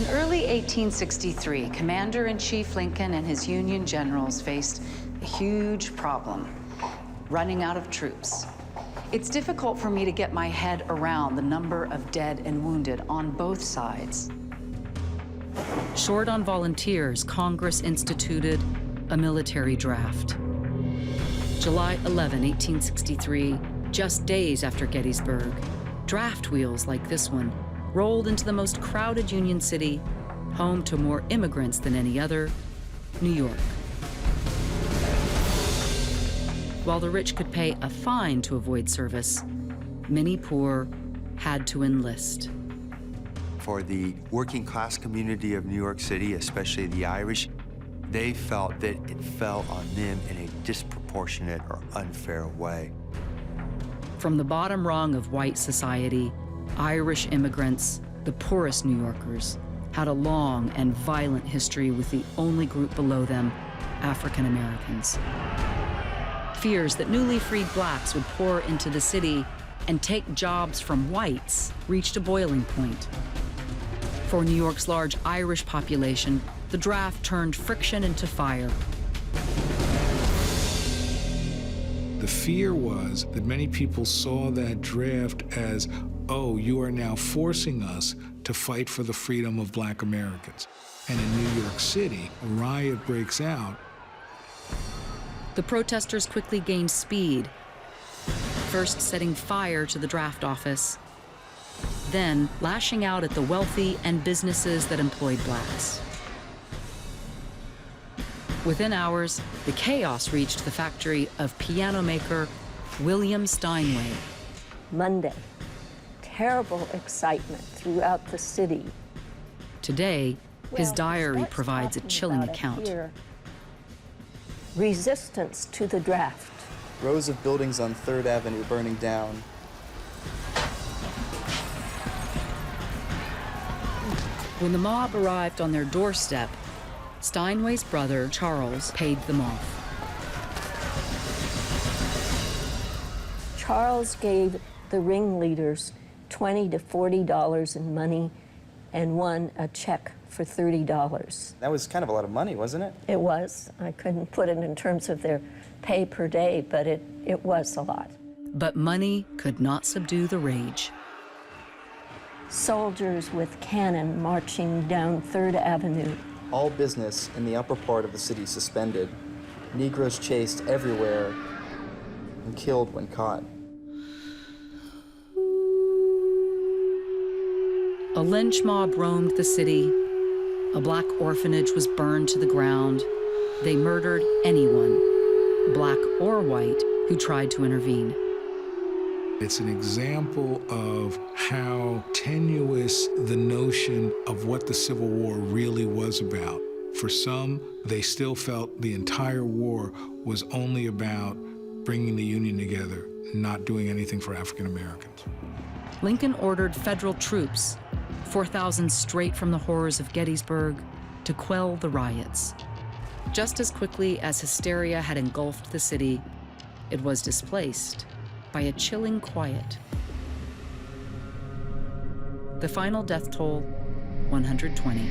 In early 1863, Commander-in-Chief Lincoln and his Union generals faced a huge problem: running out of troops. It's difficult for me to get my head around the number of dead and wounded on both sides. Short on volunteers, Congress instituted a military draft. July 11, 1863, just days after Gettysburg, draft wheels like this one rolled into the most crowded Union city, home to more immigrants than any other, New York. While the rich could pay a fine to avoid service, many poor had to enlist. For the working class community of New York City, especially the Irish, they felt that it fell on them in a disproportionate or unfair way. From the bottom rung of white society, Irish immigrants, the poorest New Yorkers, had a long and violent history with the only group below them, African Americans. Fears that newly freed blacks would pour into the city and take jobs from whites reached a boiling point. For New York's large Irish population, the draft turned friction into fire. The fear was that many people saw that draft as, oh, you are now forcing us to fight for the freedom of Black Americans. And in New York City, a riot breaks out. The protesters quickly gained speed, first setting fire to the draft office, then lashing out at the wealthy and businesses that employed blacks. Within hours, the chaos reached the factory of piano maker William Steinway. Monday, terrible excitement throughout the city. Today, his diary provides a chilling account. Resistance to the draft. Rows of buildings on 3rd Avenue burning down. When the mob arrived on their doorstep, Steinway's brother, Charles, paid them off. Charles gave the ringleaders $20 to $40 in money and won a check for $30. That was kind of a lot of money, wasn't it? It was. I couldn't put it in terms of their pay per day, but it was a lot. But money could not subdue the rage. Soldiers with cannon marching down 3rd Avenue. All business in the upper part of the city suspended. Negroes chased everywhere and killed when caught. A lynch mob roamed the city. A black orphanage was burned to the ground. They murdered anyone, black or white, who tried to intervene. It's an example of how tenuous the notion of what the Civil War really was about. For some, they still felt the entire war was only about bringing the Union together, not doing anything for African Americans. Lincoln ordered federal troops, 4,000 straight from the horrors of Gettysburg, to quell the riots. Just as quickly as hysteria had engulfed the city, it was displaced by a chilling quiet. The final death toll, 120.